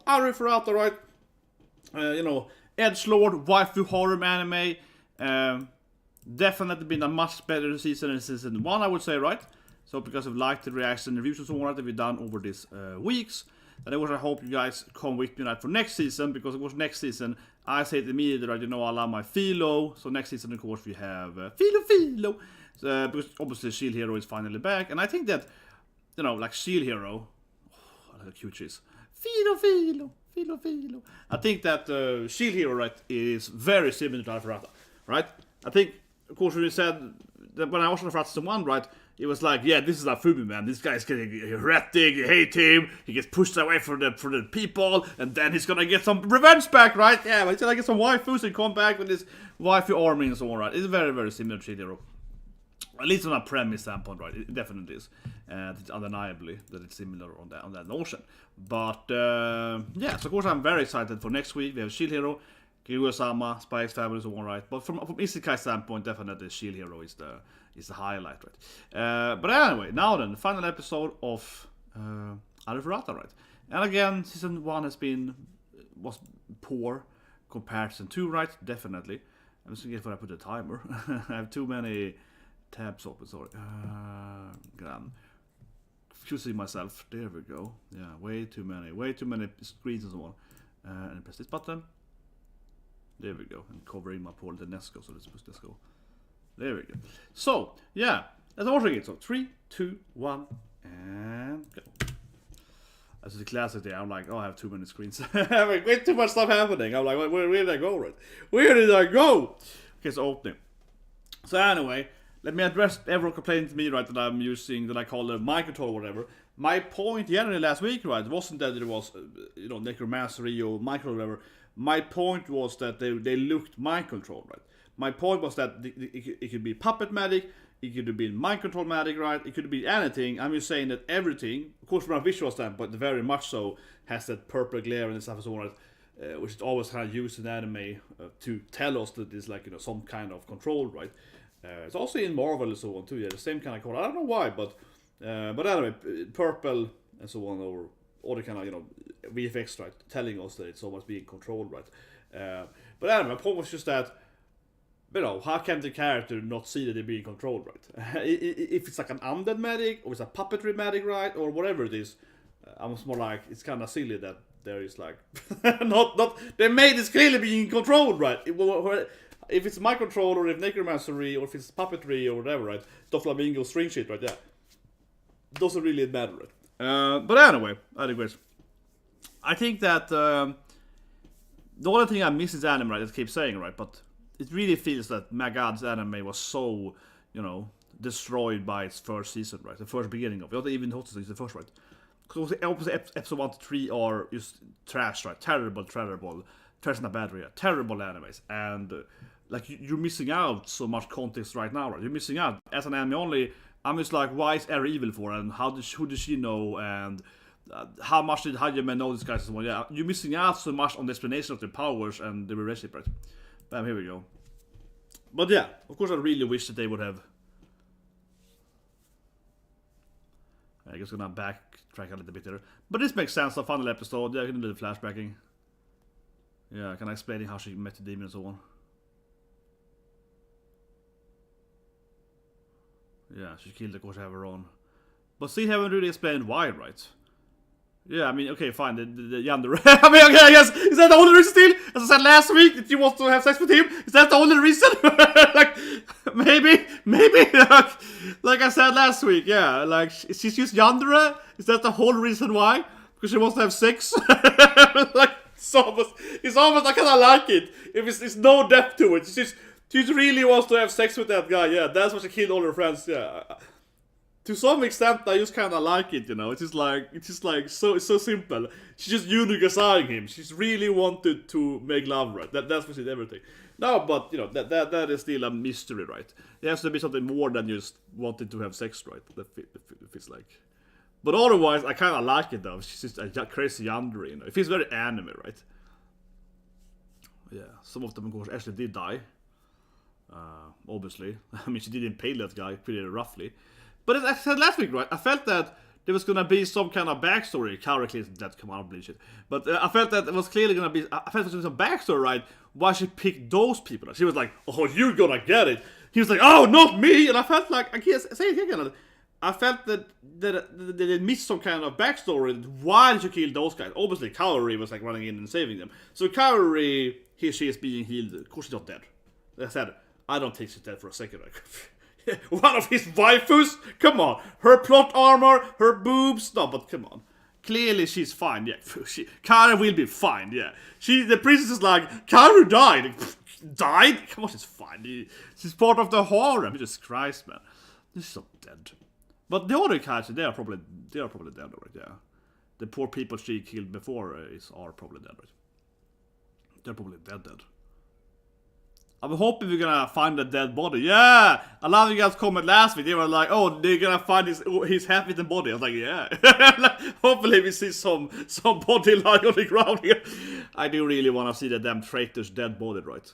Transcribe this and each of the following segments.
Arifureta, right? Edgelord, waifu harem anime. Definitely been a much better season than season 1, I would say, right? So because of liked the reaction reviews and so on that we've done over these weeks, and I hope you guys come with me right for next season, because of course next season I say it immediately, right? I love my philo. So next season, of course, we have philo. So, because obviously Shield Hero is finally back, and I think that like Shield Hero, I like how cute she is. Philo. I think that Shield Hero, right, is very similar to Arifureta, right? I think, of course, when you said that when I watched Arifureta season 1, right, it was like, yeah, this is a Fumi, man. This guy's getting heretic, you hate him, he gets pushed away from the people, and then he's gonna get some revenge back, right? Yeah, but he's gonna get some waifus and come back with his waifu army and so on, right? It's very, very similar to Shield Hero. At least on a premise standpoint, right? It definitely is. It's undeniably that it's similar on that notion. But yeah, so of course I'm very excited for next week. We have Shield Hero, Gyugo-sama, Spy X Family, so on, right? But from Isekai standpoint, definitely Shield Hero is the highlight, right? But anyway, now then, the final episode of Arifureta, right? And again, season 1 was poor compared to season 2, right? Definitely. I'm just gonna get where I put the timer. I have too many tabs open, sorry. I'm confusing myself. There we go. Yeah, way too many screens and so on. And press this button. There we go. And covering my poor little Nesco, so let's go. There we go. So, yeah, let's watch it. So, 3, 2, 1, and go. As the classic there, I'm like, oh, I have too many screens. Like, way too much stuff happening. I'm like, where did I go, right? Where did I go? Okay, so opening. So anyway, let me address everyone complaining to me, right, that I'm using, that I call the microcontroller or whatever. My point generally last week, right, wasn't that it was, necromancery or micro or whatever. My point was that they looked mind control, right? My point was that it could be puppet magic, it could have been mind control magic, right? It could be anything. I'm just saying that everything, of course from a visual standpoint, very much so, has that purple glare and stuff and so on, right? Which is always kind of used in anime to tell us that there's like, some kind of control, right? It's also in Marvel and so on too, yeah, the same kind of color. I don't know why, but anyway, purple and so on, or all the kind of, VFX, right, telling us that it's almost being controlled, right? But anyway, my point was just that, how can the character not see that they're being controlled, right? If it's like an undead magic, or it's a puppetry magic, right, or whatever it is, I was more like, it's kind of silly that there is like, they made this clearly being controlled, right? If it's my control, or if necromancery, or if it's puppetry, or whatever, right? Doflamingo string shit, right? Yeah. Doesn't really matter, right? But anyway, I digress. I think that the only thing I miss is anime, right? I keep saying, right? But it really feels that my God's anime was so, destroyed by its first season, right? The first beginning of it. Not even the season, the first, right? Because the opposite episode 1 to 3 are just trash, right? Terrible. Trash in a bad way. Terrible animes. And like you're missing out so much context right now, right? You're missing out. As an anime only, I'm just like, why is Eri evil for? And who does she know? And how much did Hajime know this guy? So yeah, you're missing out so much on the explanation of their powers and the relationship, right? Bam, here we go. But yeah, of course I really wish that they would have. I guess gonna backtrack a little bit there. But this makes sense, the final episode. Yeah, I can do the flashbacking. Yeah, kind of explaining how she met the demon and so on. Yeah, she killed the course have her own. But still haven't really explained why, right? Yeah, I mean, okay, fine, the Yandere. I mean, okay, I guess, is that the only reason still? As I said last week, that you want to have sex with him? Is that the only reason? Like, maybe, like I said last week, yeah, like, she's just Yandere? Is that the whole reason why? Because she wants to have sex? Like, it's almost, I kind of like it. If it's no depth to it, she just really wants to have sex with that guy, yeah, that's why she killed all her friends, yeah. To some extent, I just kind of like it, It's just like so simple. She just unigasaying him. She's really wanted to make love, right? That's what she did everything. No, but that is still a mystery, right? It has to be something more than just wanting to have sex, right? That feels like. But otherwise, I kind of like it though. She's just a crazy yandere, It feels very anime, right? Yeah, some of them, of course, actually did die. Obviously, I mean, she did impale that guy pretty roughly. But as I said last week, right, I felt that there was gonna be some kind of backstory. Kaori is dead, come on, believe it. But I felt that it was clearly gonna be, I felt there was some backstory, right? Why she picked those people. She was like, oh, you're gonna get it. He was like, oh, not me. And I felt like, I can't say it again. I felt that they missed some kind of backstory. Why did you kill those guys? Obviously, Kaori was like running in and saving them. So Kaori, she is being healed. Of course, she's not dead. Like I said, I don't think she's dead for a second. One of his waifus? Come on. Her plot armor, her boobs. No, but come on. Clearly, she's fine. Yeah, Kaori will be fine. Yeah, the princess is like, Kaori died. Died? Come on, she's fine. She's part of the harem. Jesus Christ, man. She's not dead. But the other characters, they are probably dead already, yeah. The poor people she killed before are probably dead, right? They're probably dead. I'm hoping we're gonna find a dead body. Yeah! A lot of you guys comment last week, they were like, oh, they're gonna find his half-eaten body. I was like, yeah. Hopefully we see some body lying on the ground here. I do really want to see the damn traitor's dead body, right?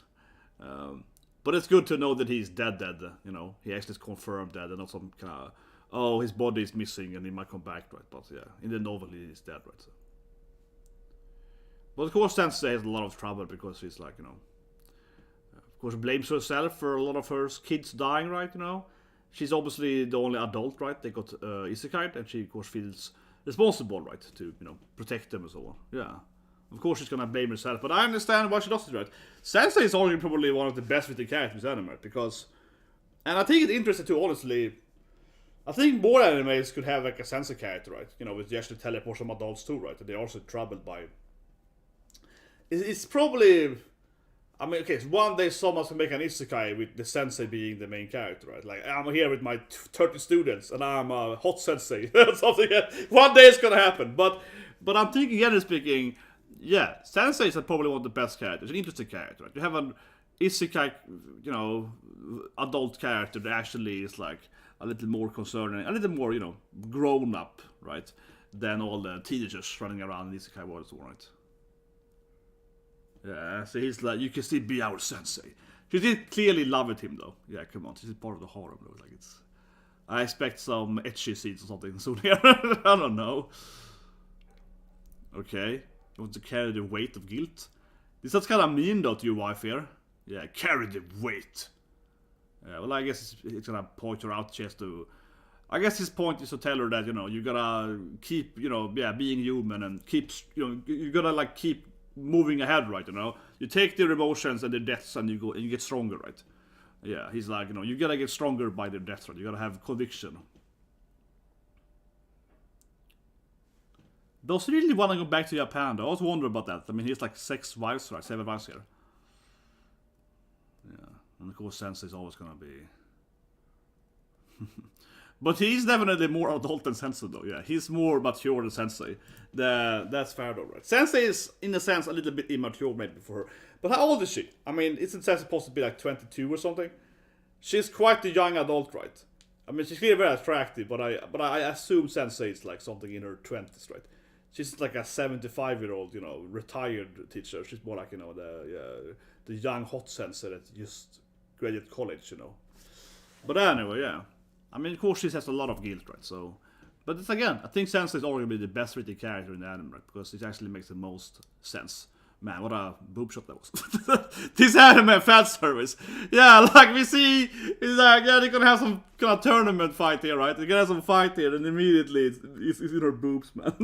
But it's good to know that he's dead, you know. He actually is confirmed dead and not some kind of, oh, his body is missing and he might come back, right? But yeah, in the novel he's dead, right? So. But of course Sensei has a lot of trouble because she's like, you know, of course blames herself for a lot of her kids dying, right, you know? She's obviously the only adult, right? They got ISEKAI and she of course feels responsible, right? To, you know, protect them and so on. Yeah. Of course she's gonna blame herself, but I understand why she does it, right? Sensei is arguably probably one of the best written characters in anime, because... And I think it's interesting too, honestly... I think more animes could have like a sensei character, right? You know, with actually teleport some adults too, right? And they're also troubled by... It's probably... I mean, okay, so one day someone's gonna make an isekai with the sensei being the main character, right? Like, I'm here with my 30 students, and I'm a hot sensei. Something. One day it's gonna happen, but I'm thinking, generally speaking, yeah, sensei is probably one of the best characters, an interesting character, right? You have an isekai, you know, adult character that actually is like a little more concerning, a little more, you know, grown up, right? Than all the teenagers running around in isekai world, right? Yeah, so he's like, you can still be our sensei. She did clearly love with him though. Yeah, come on, she's part of the harem though. Like it's, I expect some ecchi scenes or something soon here. I don't know. Okay, you want to carry the weight of guilt? This sounds kind of mean though to your wife here. Yeah, carry the weight. Yeah, well I guess it's gonna point her out just to... I guess his point is to tell her that, you know, you gotta keep, you know, yeah, being human and keep, you know, you gotta like keep moving ahead, right? You know, you take their emotions and their deaths and you go and you get stronger, right? Yeah, he's like, you know, you gotta get stronger by their deaths, right? You gotta have conviction. Does he really want to go back to Japan though? I was wondering about that. I mean, he's like 6 wives, right? 7 wives here. Yeah, and of course Sensei is always gonna be... But he's definitely more adult than Sensei though, yeah. He's more mature than Sensei. That's fair though, right? Sensei is, in a sense, a little bit immature maybe for her. But how old is she? I mean, isn't Sensei supposed to be like 22 or something? She's quite a young adult, right? I mean, she's clearly very attractive, but I assume Sensei is like something in her 20s, right? She's like a 75-year-old, you know, retired teacher. She's more like, you know, the young hot Sensei that just graduated college, you know. But anyway, yeah. I mean, of course, she has a lot of guilt, right? So, but it's again, I think Sensei is arguably the best written character in the anime, right? Because it actually makes the most sense. Man, what a boob shot that was! This anime fan service, yeah, like we see, it's like, yeah, they're gonna have some kind of tournament fight here, right? They're gonna have some fight here, and immediately it's in her boobs, man.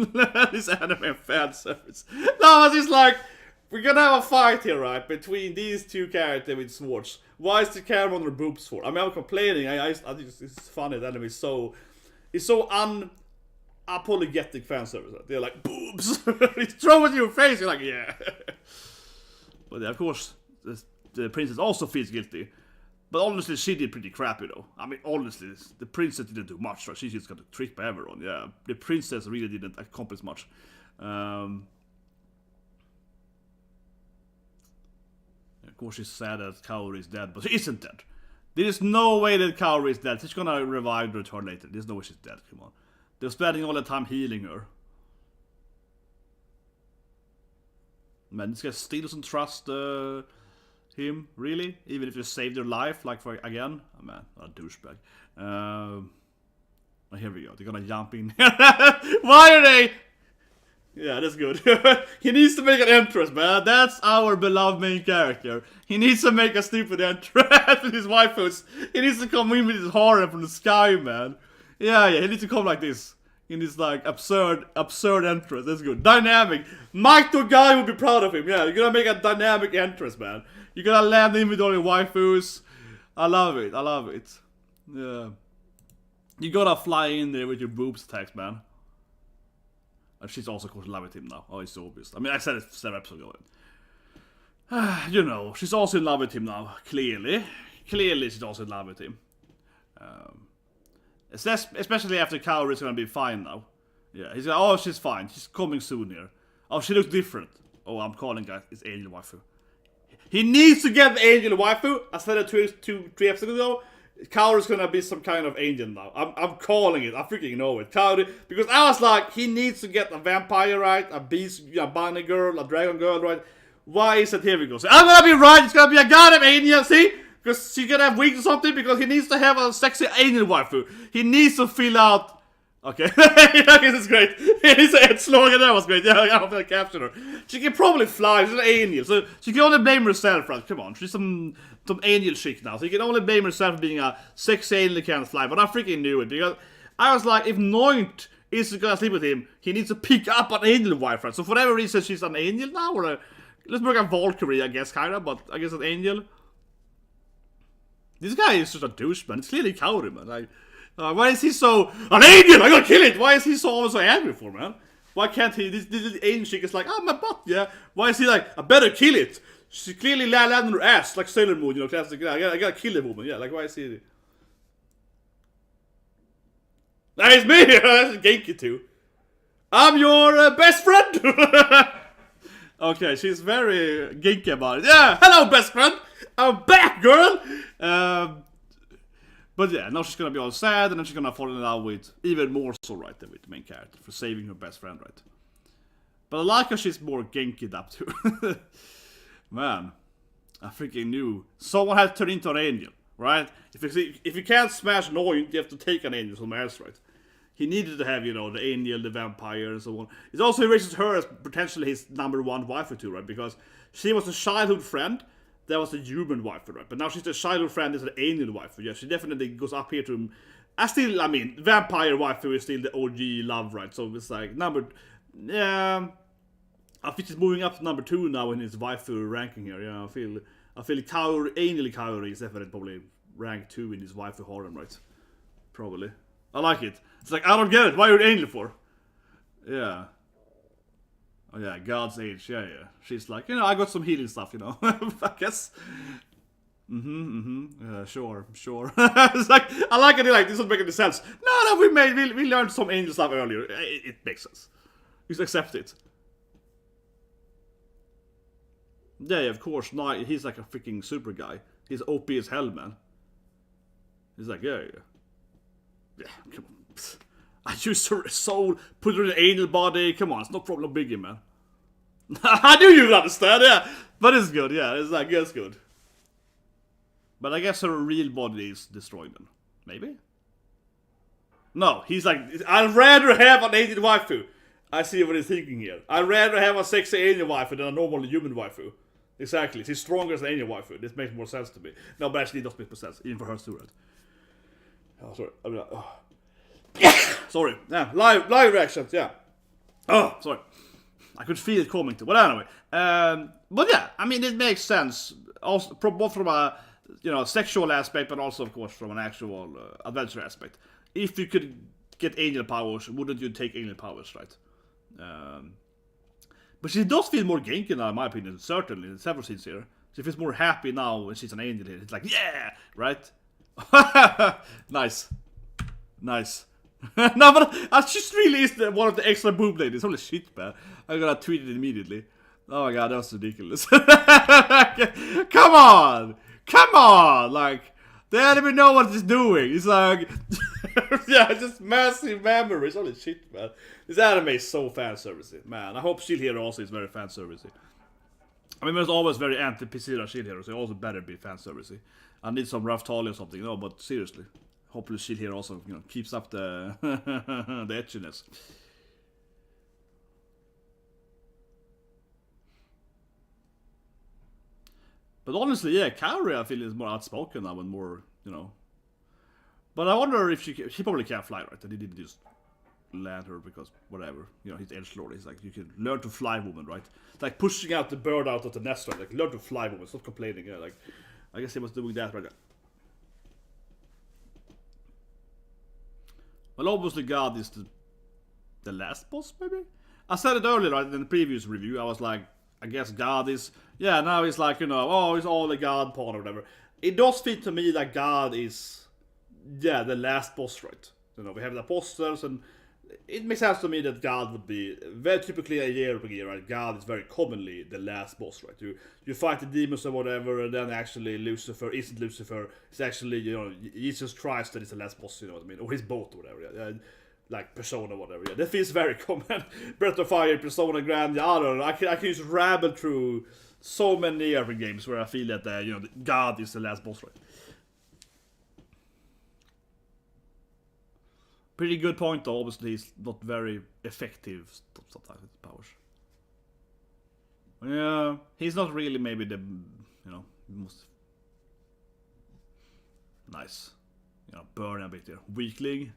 This anime fan service. No, it's just like, we're gonna have a fight here, right? Between these two characters with swords. Why is the camera on her boobs for? I mean, I'm complaining. I think it's funny that anime is so... It's so unapologetic fan service. Right? They're like, boobs! It's thrown in your face. You're like, yeah. But yeah, of course, the princess also feels guilty. But honestly, she did pretty crappy though. I mean, honestly, the princess didn't do much. Right? She just got tricked by everyone. Yeah, the princess really didn't accomplish much. Of course, she's sad that Kaori is dead, but she isn't dead. There is no way that Kaori is dead. She's gonna revive and return later. There's no way she's dead. Come on. They're spending all the time healing her. Man, this guy still doesn't trust him, really? Even if you saved their life, like for again? Oh man, what a douchebag. Oh, here we go. They're gonna jump in. Why are they? Yeah, that's good. He needs to make an entrance, man. That's our beloved main character. He needs to make a stupid entrance with his waifus. He needs to come in with his harem from the sky, man. Yeah, he needs to come like this. In this, like, absurd entrance. That's good. Dynamic. Mike the guy would be proud of him. Yeah, you're gonna make a dynamic entrance, man. You're gonna land in with all your waifus. I love it. Yeah. You gotta fly in there with your boobs attacks, man. And she's also, of course, in love with him now. Oh, it's so obvious. I mean, I said it 7 episodes ago. You know, she's also in love with him now. Clearly, she's also in love with him. Especially after Kaori's gonna be fine now. Yeah, he's like, oh, she's fine. She's coming soon here. Oh, she looks different. Oh, I'm calling, guys. It's Angel Waifu. He needs to get the Angel Waifu. I said it 3 episodes ago. Kaori's gonna be some kind of angel now. I'm calling it. I freaking know it. Kaori, because I was like, he needs to get a vampire right, a beast, a bunny girl, a dragon girl right. Why is it? Here we go. So I'm gonna be right. It's gonna be a goddamn angel. See? Because she's gonna have wings or something. Because he needs to have a sexy angel waifu. He needs to fill out. Okay, this is great. His head slogan that was great. Yeah, I hope I captured her. She can probably fly. She's an angel, so she can only blame herself. Right? Come on, she's some angel chick now, so you can only blame herself for being a sexy angel that can't fly. But I freaking knew it because I was like, if Noint is gonna sleep with him, he needs to pick up an angel wife. Right? So for whatever reason, she's an angel now, or let's work on Valkyrie, I guess, kinda, but I guess an angel. This guy is just a douche, man. It's clearly Kaori, man. Like. Why is he so... An angel! I gotta kill it! Why is he always so angry for, man? Why can't he... This angel chick is like, oh, my butt, yeah? Why is he like, I better kill it? She clearly landed on her ass, like Sailor Moon, you know, classic. I gotta kill the woman, yeah, like, why is he... That is me! That's Genki too. I'm your best friend! Okay, she's very Genki about it. Yeah, hello, best friend! I'm back, girl! But yeah, now she's gonna be all sad, and then she's gonna fall in love with, even more so, right, than with the main character, for saving her best friend, right? But I like how she's more Genki'd up too. Man, I freaking knew. Someone had to turn into an angel, right? If you can't smash Noint, you have to take an angel somewhere else, right? He needed to have, you know, the angel, the vampire, and so on. It also erases her as potentially his #1 waifu too, right? Because she was a childhood friend. That was a human waifu, right? But now she's the childhood friend, is an alien waifu. Yeah, she definitely goes up here to him. I mean, vampire waifu is still the OG love, right? So it's like yeah. I think she's moving up to #2 now in his waifu ranking here. Yeah, I feel Kaori, Angel Kaori is definitely probably rank 2 in his waifu harem, right? Probably. I like it. It's like, I don't get it. Why are you Angel for? Yeah. Oh yeah, God's age, yeah. She's like, you know, I got some healing stuff, you know, I guess. Sure. It's like, I like it, like, this doesn't make any sense. No, we learned some angel stuff earlier. It makes sense. Just accept it. Yeah, of course, no, he's like a freaking super guy. He's OP as hell, man. He's like, yeah, come on. I used her soul, put her in an angel body. Come on, it's no problem, biggie, man. I knew you would understand, yeah. But it's good, yeah. It's like, it's good. But I guess her real body is destroyed then. Maybe? No, he's like, I'd rather have an angel waifu. I see what he's thinking here. I'd rather have a sexy angel waifu than a normal human waifu. Exactly. She's stronger as an angel waifu. This makes more sense to me. No, but actually it does make more sense. Even for her too, right? Oh, sorry. I mean, sorry. Yeah, live reactions, yeah. Oh, sorry. I could feel it coming too. But anyway. But yeah, I mean, it makes sense. Also, both from a, you know, sexual aspect, but also, of course, from an actual adventure aspect. If you could get angel powers, wouldn't you take angel powers, right? But she does feel more Genki now, in my opinion, certainly, in several scenes here. She feels more happy now when she's an angel here. It's like, yeah! Right? Nice. No, but she really is one of the extra boob ladies. Holy shit, man. I'm gonna tweet it immediately. Oh my god, that was ridiculous. Come on! Like, they don't even know what it's doing. It's like, yeah, just massive memories. Holy shit, man. This anime is so fan-servicey. Man, I hope Shield Hero also is very fan-servicey. I mean, there's always very anti-Pisira Shield Hero, so it also better be fan-servicey. I need some rough Tali or something, no, but seriously. hopefully shield here also, you know, keeps up the the edginess. But honestly, yeah, Kaori I feel is more outspoken now and more, you know. But I wonder if she probably can't fly, right? And he didn't just land her because whatever, you know, he's Edgelord. He's like, you can learn to fly, woman, right? It's like pushing out the bird out of the nest, right? Like, learn to fly, woman. Stop complaining. Yeah, like, I guess he was doing that right now. Well, obviously, God is the last boss, maybe. I said it earlier, right? In the previous review, I was like, I guess God is, yeah. Now he's like, you know, oh, it's all the God part or whatever. It does fit to me that God is, yeah, the last boss, right? You know, we have the apostles, and it makes sense to me that God would be very typically a year per year, right? God is very commonly the last boss, right? You fight the demons or whatever, and then actually Lucifer isn't Lucifer. It's actually, you know, Jesus Christ that is the last boss, you know what I mean? Or his boat or whatever, yeah. Like Persona or whatever, yeah. That feels very common. Breath of Fire, Persona Grand, yeah, I don't know. I can just rabble through so many RPG games where I feel that, you know, God is the last boss, right? Pretty good point though, obviously he's not very effective sometimes with his powers. Yeah, he's not really maybe the, you know, most nice. You know, burn a bit there. Weakling.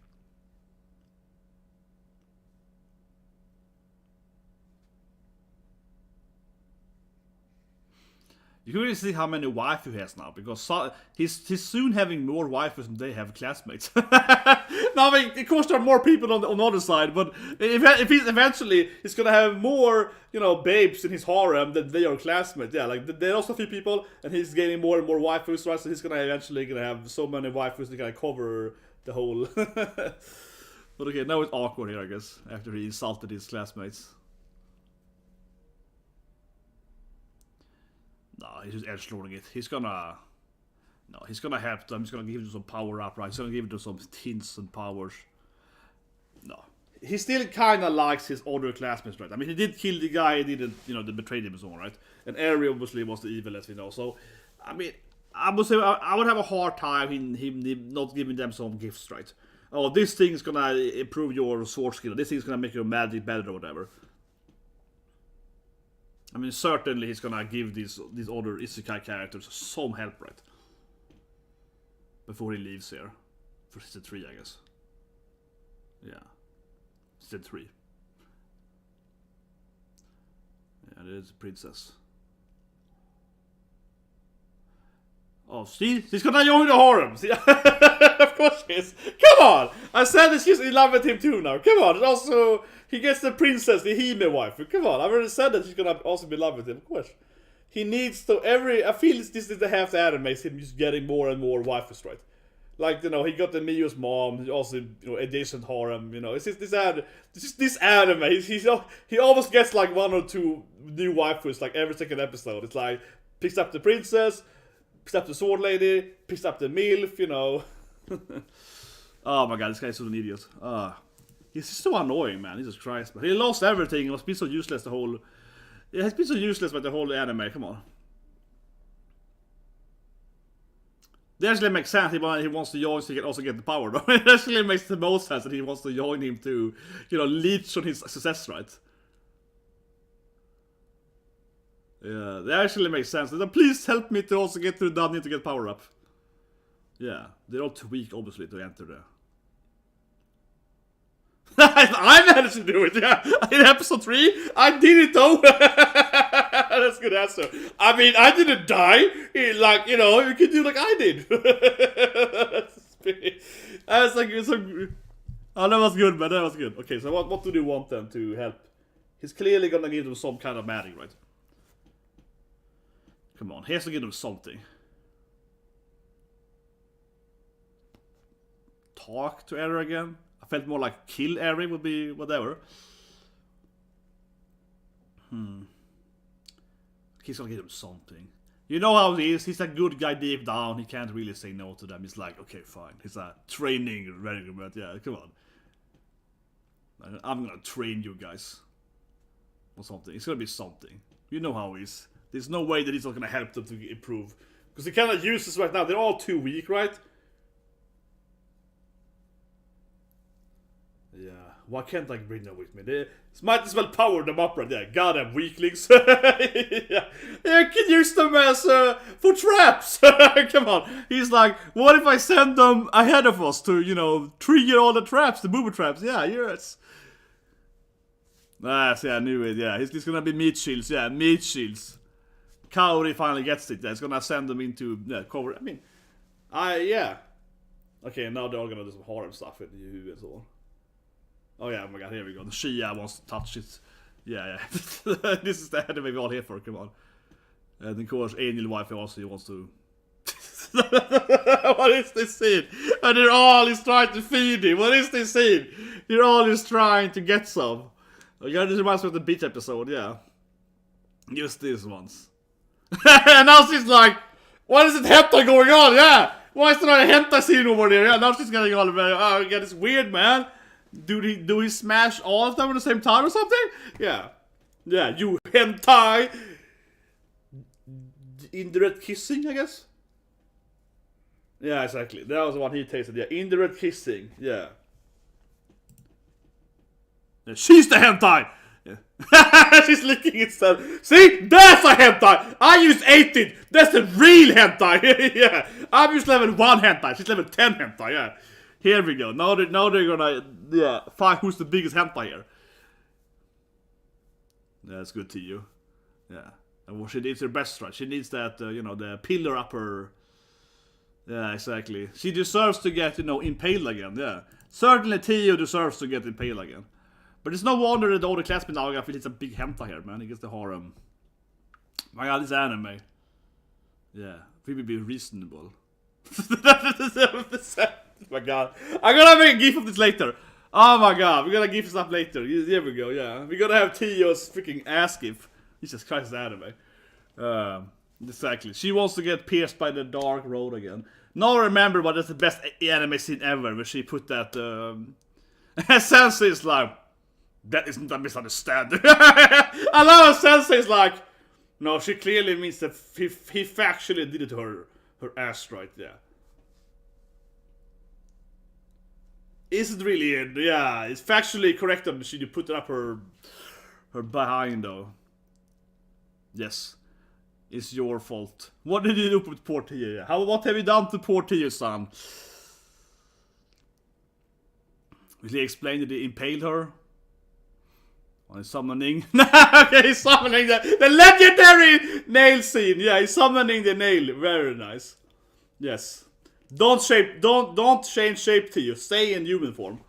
You can really see how many waifu he has now, because he's soon having more waifus than they have classmates. Now, I mean, of course, there are more people on the other side, but if he's eventually, he's gonna have more, you know, babes in his harem than they are classmates. Yeah, like there are also a few people, and he's getting more and more waifus, right? So he's gonna eventually have so many waifus that gonna cover the whole. But okay, now it's awkward here, I guess, after he insulted his classmates. No, he's just edgelording it. He's gonna help them. He's gonna give them some power up, right? He's gonna give them some hints and powers. No. He still kinda likes his older classmates, right? I mean, he did kill the guy, he didn't, you know, they betrayed him and so on, right? And Ari obviously was the evil, as we know. So, I mean, I would say I would have a hard time him not giving them some gifts, right? Oh, this thing is gonna improve your sword skill. This thing is gonna make your magic better or whatever. I mean, certainly he's gonna give these other Isekai characters some help, right? Before he leaves here. For season 3, I guess. Yeah. Season 3. Yeah, there's a princess. Oh, see? She's gonna join the harem! See? Of course she is! Come on! I said that she's in love with him too now. Come on! And also, he gets the princess, the Hime wife. Come on, I've already said that she's gonna also be in love with him, of course. He needs to, I feel this is the half the anime, is him just getting more and more waifus, right? Like, you know, he got the Mio's mom, also, you know, adjacent harem, you know. It's just this anime. He almost gets like 1 or 2 new waifus, like every second episode. It's like, picks up the princess, picks up the sword lady, picks up the MILF, you know. Oh my god, this guy's such an idiot. He's so annoying, man. Jesus Christ. But he lost everything. He's been so useless the whole... Yeah, he's been so useless with the whole anime. Come on. It actually makes sense. He wants to join so he can also get the power, though. It actually makes the most sense that he wants to join him to, you know, leech on his success, right? Yeah, that actually makes sense. Please help me to also get to the dungeon to get power up. Yeah, they're all too weak, obviously, to enter there. I managed to do it, yeah. In episode 3, I did it though. That's a good answer. I mean, I didn't die. Like, you know, you can do like I did. That's like, oh, that was good, man. That was good. Okay, so what do you want them to help? He's clearly gonna give them some kind of magic, right? Come on, he has to give them something. Talk to Eri again? I felt more like kill Eri would be whatever. He's gonna give them something. You know how he is. He's a good guy deep down. He can't really say no to them. He's like, okay, fine. He's a training regiment. Yeah, come on. I'm gonna train you guys. Or something. It's gonna be something. You know how he is. There's no way that he's not gonna help them to improve. Because he cannot use this right now. They're all too weak, right? why can't I bring them with me? They might as well power them up right there. Goddamn weaklings. Yeah. I can use them as for traps. Come on. He's like, what if I send them ahead of us to, you know, trigger all the traps, the booby traps? Yeah, yes. Nice, yeah, I knew it. Yeah, he's gonna be meat shields. Yeah, meat shields. Kaori finally gets it. Yeah, it's gonna send them into cover. I mean, yeah. Okay, now they're all gonna do some harem stuff with you and so on. Oh yeah, oh my god, here we go. The Shea wants to touch it. Yeah. This is the anime we're all here for, come on. And of course, Angel Wife also wants to... What is this scene? And they're all is trying to feed him. What is this scene? They're all is trying to get some. Okay, this reminds me of the beach episode, yeah. Just these ones. And now she's like, what is it hentai going on? Yeah! Why is there not a hentai scene over there? Yeah, now she's getting all about, oh, yeah, it's weird, man. Do he smash all of them at the same time or something? Yeah. Yeah, you hentai. Indirect kissing, I guess? Yeah, exactly. That was the one he tasted. Yeah, indirect kissing. Yeah. She's the hentai! Yeah. She's licking itself. See? That's a hentai! I use 18! That's the real hentai! Yeah. I'm just level 1 hentai. She's level 10 hentai, yeah. Here we go. Now they're gonna, yeah, find who's the biggest hentai here. Yeah, that's good to you. Yeah. And what she needs her best, right? She needs that, you know, the pillar up her. Yeah, exactly. She deserves to get, you know, impaled again, yeah. Certainly Tio deserves to get impaled again. But it's no wonder that all the classmates now I feel it's a big hentai here, man. He gets the harem. My god, this anime. Yeah, we will be reasonable. My god. I'm gonna make a gif of this later. Oh my god, we're gonna gif this up later. Here we go, yeah. We're gonna have Tio's freaking ass gif. Jesus Christ, anime. Exactly. She wants to get pierced by the dark road again. Now remember what is the best anime scene ever, where she put that, Sensei's like, that isn't a misunderstanding. I love how Sensei's like, no, she clearly means that he factually did it to her ass right there. Is it really? Yeah, it's factually correct that she put it up her behind though. Yes. It's your fault. What did you do with poor Tia? What have you done to poor Tia, son? Will he explain that he impaled her? On summoning? Okay, he's summoning the legendary nail scene. Yeah, he's summoning the nail. Very nice. Yes. Don't change shape to you. Stay in human form.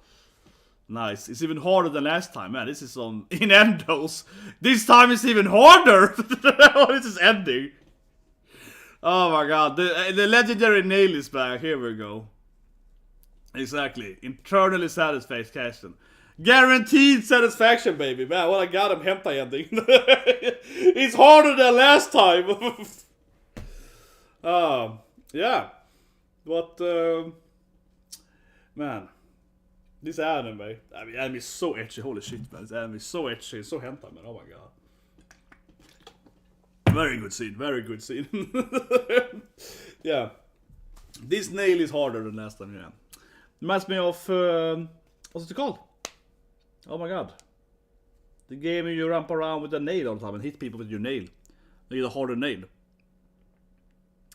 Nice. It's even harder than last time, man. This is on innuendos. This time it's even harder. This is ending. Oh my god. The legendary nail is back. Here we go. Exactly. Internally satisfaction. Guaranteed satisfaction, baby. Man, what I got him hentai ending. It's harder than last time. Yeah. But, man. This anime. I mean, anime is so ecchi. Holy shit, man. This anime is so ecchi. So hentai, man. Oh my god. Very good scene. Very good scene. Yeah. This nail is harder than last time, yeah. Reminds me of, what's it called? Oh my god. The game where you ramp around with a nail all the time and hit people with your nail. You get a harder nail.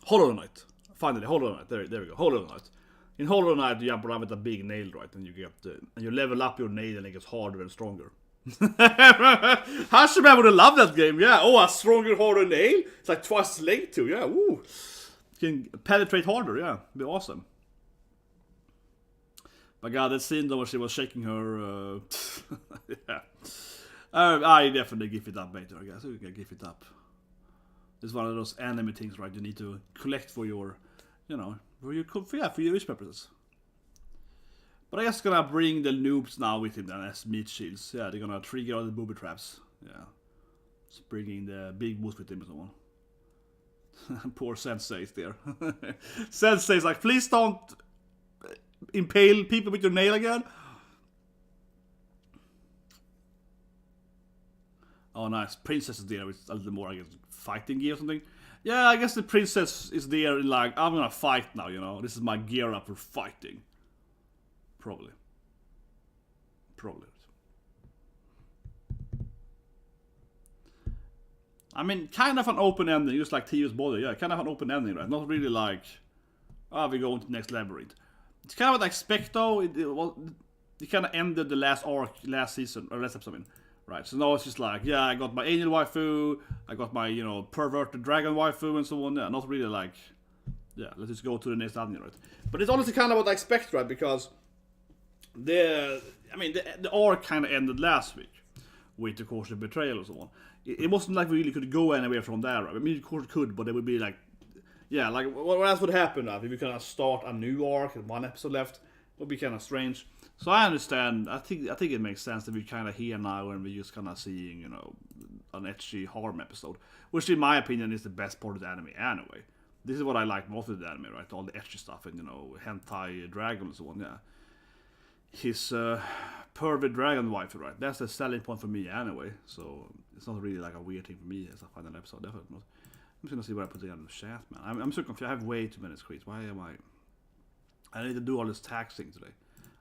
Hollow Knight. Finally, Hollow Knight. There we go. Hollow Knight. In Hollow Knight, you jump around with a big nail, right? And you get, and you level up your nail and it gets harder and stronger. Hajime would have loved that game, yeah. Oh, a stronger, harder nail? It's like twice as length too, yeah. Ooh. You can penetrate harder, yeah. It'd be awesome. My god, that scene though where she was shaking her, yeah. I definitely give it up later, I guess. We can give it up. It's one of those anime things, right? You need to collect for your, you know, for your research purposes. But I guess gonna bring the noobs now with him then as meat shields. Yeah, they're gonna trigger all the booby traps. Yeah. Just bringing the big boost with him and so on. Poor Sensei's there. Sensei's like, please don't impale people with your nail again. Oh nice, princess is there with a little more, I guess, fighting gear or something. Yeah, I guess the princess is there in like, I'm gonna fight now, you know. This is my gear up for fighting. Probably. I mean, kind of an open ending, just like Tio's body. Yeah, kind of an open ending, right? Not really like, we go into the next labyrinth. It's kind of what I expect, though. It kind of ended the last arc, last season, or last episode, I mean. Right, so now it's just like, yeah, I got my angel waifu, I got my, you know, perverted dragon waifu and so on. Yeah, not really like, yeah, let's just go to the next anime, right? But it's honestly kind of what I expect, right? Because the arc kind of ended last week with, of course, the betrayal and so on. It wasn't like we really could go anywhere from there, right? I mean, of course it could, but it would be like, yeah, like, what else would happen, right? If we kind of start a new arc and one episode left, it would be kind of strange. So I understand. I think it makes sense that we're kind of here now and we're just kind of seeing, you know, an ecchi harem episode, which in my opinion is the best part of the anime anyway. This is what I like most of the anime, right? All the ecchi stuff and, you know, hentai dragon and so on. Yeah, his pervert dragon wife, right? That's the selling point for me anyway. So it's not really like a weird thing for me as a final episode. Definitely not. I'm just gonna see what I put together in the chat, man. I'm so confused. I have way too many screens. Why am I need to do all this tax thing today.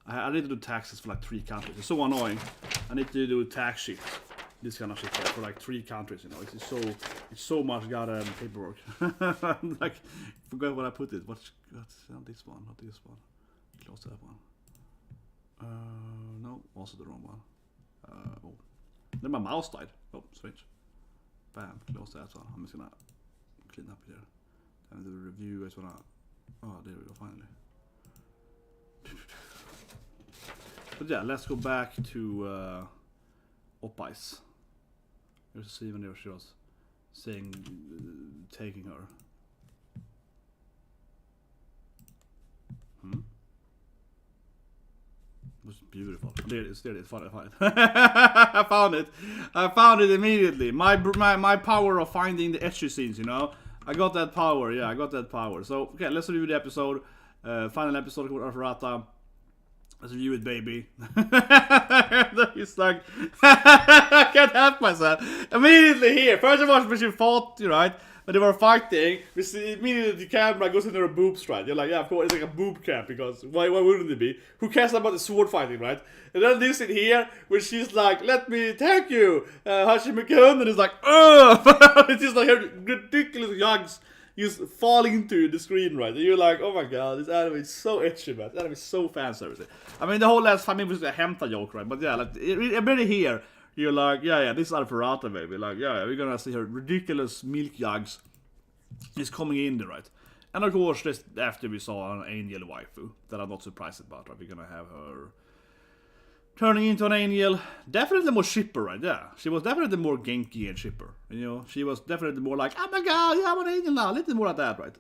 I need to do taxes for like 3 countries. It's so annoying. I need to do tax sheet, this kind of shit for like 3 countries. You know, it's so much goddamn paperwork. Like, forgot what I put it. What's not this one? Not this one. Close that one. No, also the wrong one. Oh, then my mouse died. Oh, switch. Bam, close that one. I'm just gonna clean up here. And the review. I just wanna. Oh, there we go. Finally. But yeah, let's go back to Opais. Let's see when she was saying taking her. It was beautiful. There it is. Fine. I found it immediately. My power of finding the ecchi scenes, you know. I got that power. Yeah, I got that power. So okay, let's review the episode. Final episode of Arifureta. Let's review it, baby. He's like, I can't help myself. Immediately here. First of all, when she fought, right? When they were fighting, we see immediately the camera goes into her boobs, right? You're like, yeah, of course, it's like a boob camp, because why wouldn't it be? Who cares about the sword fighting, right? And then this in here, where she's like, let me thank you, Hajime, and it's like, ugh! It's just like her ridiculous youngs just falling into the screen, right? And you're like, oh my god, this anime is so ecchi, man. This anime is so fan service. I mean, the whole last 5 minutes was a hentai joke, right? But yeah, like, already here, you're like, yeah, this is Arifureta, baby. Like, yeah, we're gonna see her ridiculous milk jugs is coming in there, right? And of course, just after we saw an angel waifu, that I'm not surprised about, right? We're gonna have her turning into an angel. Definitely more shipper, right? Yeah, she was definitely more Genki and shipper. You know, she was definitely more like, oh my god, yeah, I'm an angel now. A little more like that, right?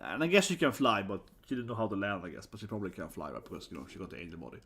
And I guess she can fly, but she didn't know how to land, I guess. But she probably can fly, right? Because, you know, she got the angel body.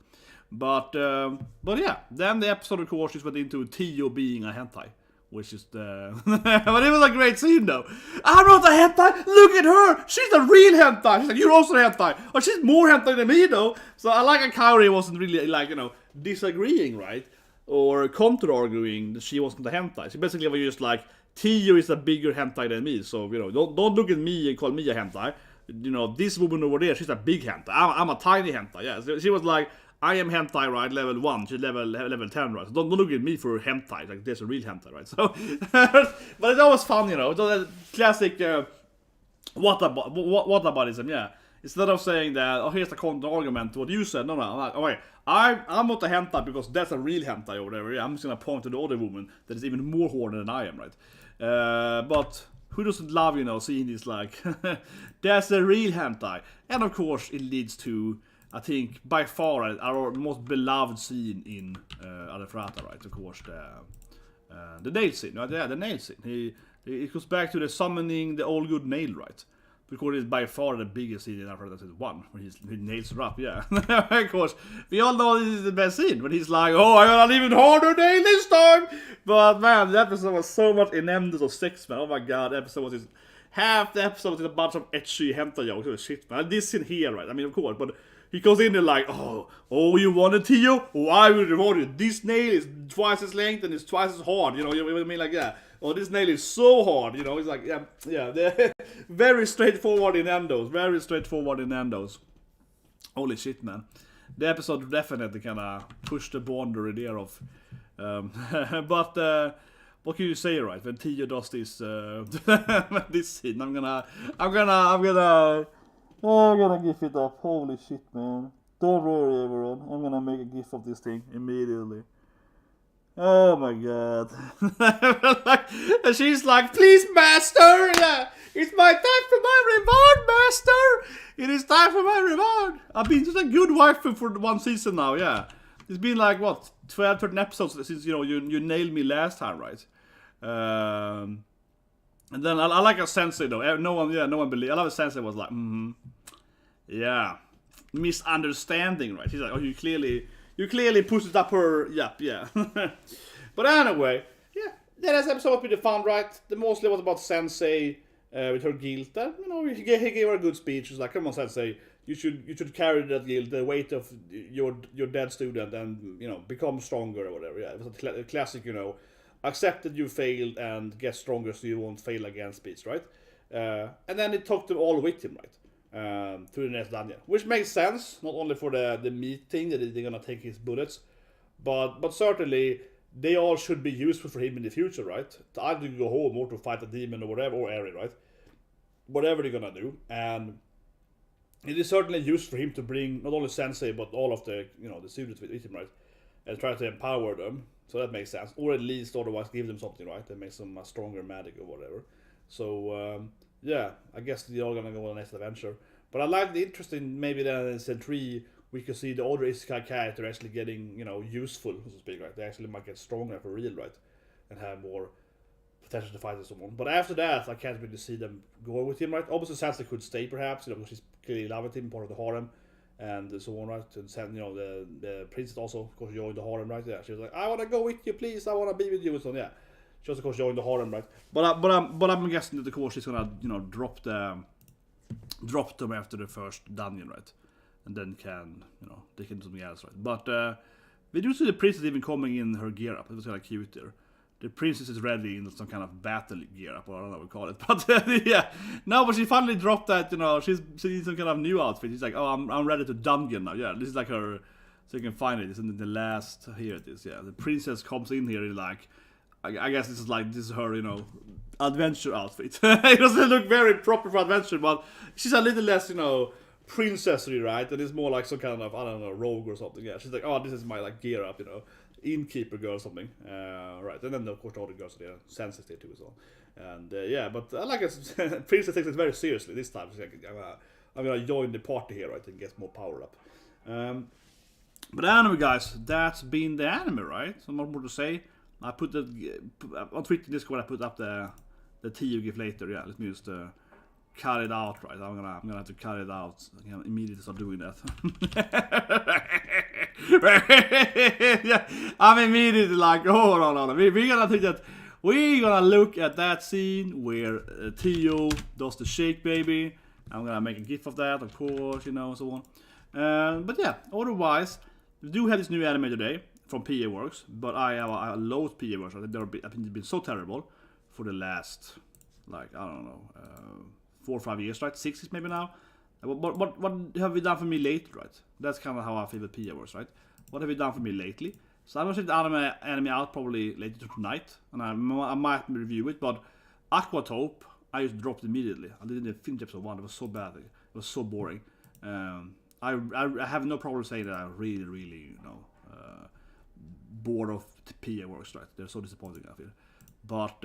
But yeah, then the episode, of course, just went into Tio being a hentai. Which is the... but it was a great scene, though. I'm not a hentai! Look at her! She's a real hentai! She's like, you're also a hentai! Oh, she's more hentai than me, though! So I like how Kaori wasn't really, like, you know, disagreeing, right? Or counter-arguing that she wasn't a hentai. She basically was just like, Tio is a bigger hentai than me, so, you know, don't look at me and call me a hentai. You know, this woman over there, she's a big hentai. I'm a tiny hentai, yeah. So she was like, I am hentai, right? Level 1, she's level 10, right? So don't look at me for hentai, like there's a real hentai, right? So, but it's always fun, you know. So classic whataboutism, yeah. Instead of saying that, oh, here's the counter argument to what you said, no, I'm like, okay, I'm not a hentai because that's a real hentai or whatever. Yeah, I'm just gonna point to the other woman that is even more horny than I am, right? But who doesn't love, you know, seeing this like, that's a real hentai, and of course it leads to, I think, by far our most beloved scene in Arifureta, right? Of course, the nail scene, right? Yeah, the nail scene. It goes back to the summoning the all good nail, right? Because it's by far the biggest scene in Arifureta Season 1, when he nails her up, yeah. Of course, we all know this is the best scene, when he's like, oh, I got an even harder nail this time! But man, the episode was so much innuendos of sex, man. Oh my god, the episode was just... Half the episode is a bunch of ecchi hentai jokes. Oh, shit, man. This scene here, right? I mean, of course, but... He goes in there like, oh, you want it, Tio? Oh, I will reward you. This nail is twice as length and it's twice as hard. You know what I mean? Like, yeah. Oh, this nail is so hard. You know, it's like, yeah. Very straightforward in endos. Very straightforward in endos. Holy shit, man. The episode definitely kind of pushed the boundary there of... what can you say, right? When Tio does this this scene, I'm gonna gif it up. Holy shit, man! Don't worry, everyone. I'm gonna make a gif of this thing immediately. Oh my god! And she's like, "Please, master, yeah, it's my time for my reward, master. It is time for my reward. I've been such a good wife for 1 season now, yeah. It's been like what 12, 13 episodes since you nailed me last time, right? And then I like a sensei though. No one believed. I love a sensei was like, yeah, misunderstanding, right? He's like, oh, you clearly pushed it up her, yeah. But anyway, yeah, that episode was pretty fun, right? The mostly was about sensei with her guilt. He gave her a good speech. He's like, come on, sensei. You should carry that guilt, the weight of your dead student, and become stronger or whatever. Yeah, it was a classic, accept that you failed and get stronger so you won't fail again speech, right? And then it took them all with him, right, to the next dungeon, which makes sense not only for the meeting that they're gonna take his bullets, but certainly they all should be useful for him in the future, right? To either go home or to fight a demon or whatever, or Eri, right? Whatever they're gonna do, and it is certainly used for him to bring not only sensei but all of the the students with him, right, and try to empower them. So that makes sense, or at least otherwise give them something, right, that makes them a stronger medic or whatever. So yeah, I guess they're all gonna go on the next adventure. But I like the interesting maybe then in Season 3 we could see the other Isekai character actually getting useful, so to speak, right? They actually might get stronger for real, right, and have more potential to fight with someone. But after that, I can't really see them going with him, right? Obviously, Sansa could stay, perhaps, because she's clearly in love with him, part of the harem, and so on, right? And the princess also, of course, joined the harem, right? Yeah, she was like, I want to go with you, please. I want to be with you, and so on. Yeah, she also, of course, joined the harem, right? But I'm guessing that, of course, she's gonna drop them after the first dungeon, right? And then they can do something else, right? But we do see the princess even coming in her gear up. It was kind of cute there. The princess is ready in some kind of battle gear up, or I don't know what we call it. But yeah, no, but she finally dropped that. She's in some kind of new outfit. She's like, oh, I'm ready to dungeon now. Yeah, this is like her. So you can find it. It's in the last. Here it is. Yeah, the princess comes in here and like, I guess this is her, adventure outfit. It doesn't look very proper for adventure, but she's a little less, princessy, right? And it's more like some kind of, I don't know, rogue or something. Yeah, she's like, oh, this is my like gear up, innkeeper girl or something, right? And then of course all the girls are sensitive too as well. And yeah, but I like it. Princess takes it very seriously this time. She's like, I'm gonna join the party here, right, and get more power up. But anyway, guys, that's been the anime, right? So not more to say. I put the on Twitter Discord. I put up the TU gif later. Yeah, let me just cut it out, right? I'm gonna have to cut it out. I can immediately start doing that. Yeah, I'm immediately like, oh no. We're gonna think that we're gonna look at that scene where Tio does the shake baby. I'm gonna make a gif of that, of course, so on. But yeah, otherwise, we do have this new anime today from PA Works, but I loathe PA Works. I think they've been so terrible for the last, like, I don't know, 4 or 5 years, right? 6 years maybe now. What have you done for me lately, right? That's kind of how I feel with PA Works, right? What have you done for me lately? So I'm gonna check the anime out probably later tonight, and I might review it. But Aquatope, I just dropped immediately. I didn't finish episode 1. It was so bad. It was so boring. I have no problem saying that I really bored of PA Works, right? They're so disappointing, I feel. But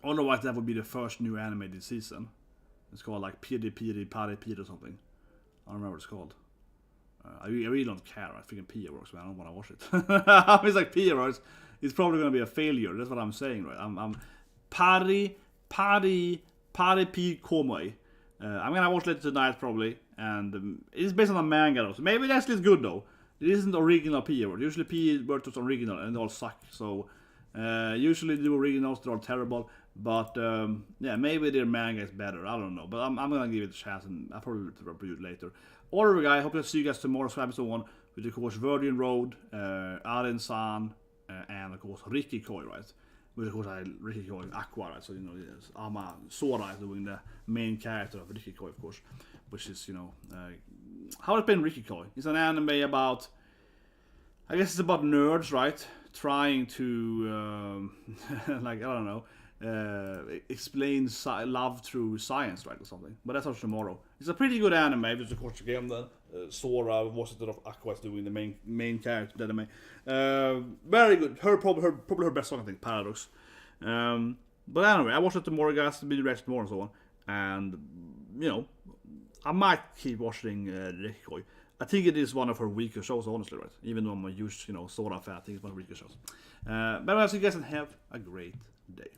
otherwise, that would be the first new anime this season. It's called like Piri or something. I don't remember what it's called. I really don't care. I think PA Works, man. I don't want to watch it. It's like PA Works. It's probably going to be a failure. That's what I'm saying, right? I'm Pari Pi Komoi. I'm gonna watch later tonight probably, and it's based on a manga though, so maybe that's just good though. It isn't original PA Works. Usually PA Works is original and they all suck. So usually the originals they're all terrible. But yeah, maybe their manga is better. I don't know. But I'm gonna give it a chance, and I'll probably review it later. Alright, guys. Hope to see you guys tomorrow for episode 1 with, of course, Virgin Road, Aren-san, and of course Ricky Koi, right? With, of course, Ricky Koi and Aqua, right? So Ama Sora is doing the main character of Ricky Koi, of course, which is how it's been Ricky Koi. It's an anime about, I guess it's about nerds, right? trying to like, I don't know, explain love through science, right, or something. But that's also tomorrow. It's a pretty good anime. It's of course again then Sora was it of Aqua's doing the main character of the anime. Very good. Probably her best song, I think, Paradox. But anyway, I watched it tomorrow, guys. Be reaction tomorrow and so on. And you know, I might keep watching Rekoi. I think it is one of her weaker shows, honestly, right? Even though I'm a huge, Sora fan, I think it's one of her weaker shows. But anyway, so you guys, and have a great day.